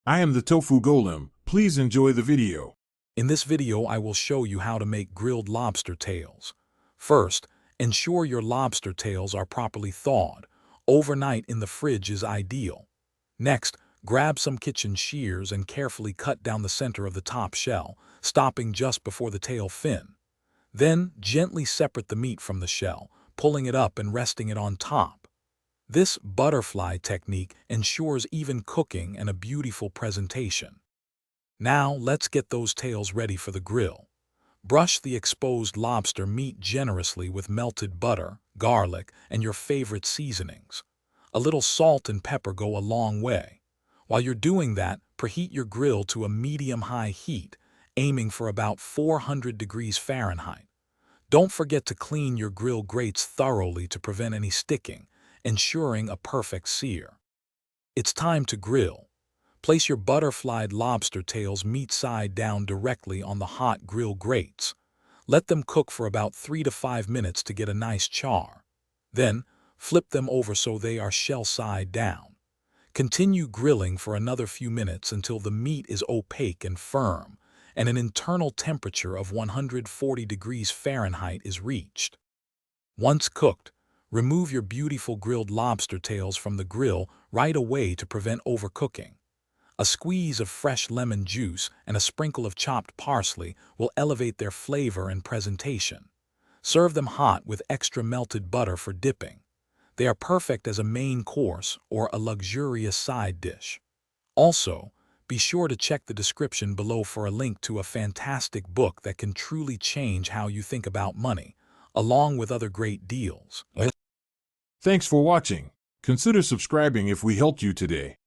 I am the Tofu Golem. Please enjoy the video. In this video, I will show you how to make grilled lobster tails. First, ensure your lobster tails are properly thawed. Overnight in the fridge is ideal. Next, grab some kitchen shears and carefully cut down the center of the top shell, stopping just before the tail fin. Then, gently separate the meat from the shell, pulling it up and resting it on top. This butterfly technique ensures even cooking and a beautiful presentation. Now, let's get those tails ready for the grill. Brush the exposed lobster meat generously with melted butter, garlic, and your favorite seasonings. A little salt and pepper go a long way. While you're doing that, preheat your grill to a medium-high heat, aiming for about 400 degrees Fahrenheit. Don't forget to clean your grill grates thoroughly to prevent any sticking, ensuring a perfect sear. It's time to grill. Place your butterflied lobster tails meat side down directly on the hot grill grates. Let them cook for about 3 to 5 minutes to get a nice char. Then, flip them over so they are shell side down. Continue grilling for another few minutes until the meat is opaque and firm, and an internal temperature of 140 degrees Fahrenheit is reached. Once cooked, remove your beautiful grilled lobster tails from the grill right away to prevent overcooking. A squeeze of fresh lemon juice and a sprinkle of chopped parsley will elevate their flavor and presentation. Serve them hot with extra melted butter for dipping. They are perfect as a main course or a luxurious side dish. Also, be sure to check the description below for a link to a fantastic book that can truly change how you think about money, along with other great deals. Thanks for watching. Consider subscribing if we helped you today.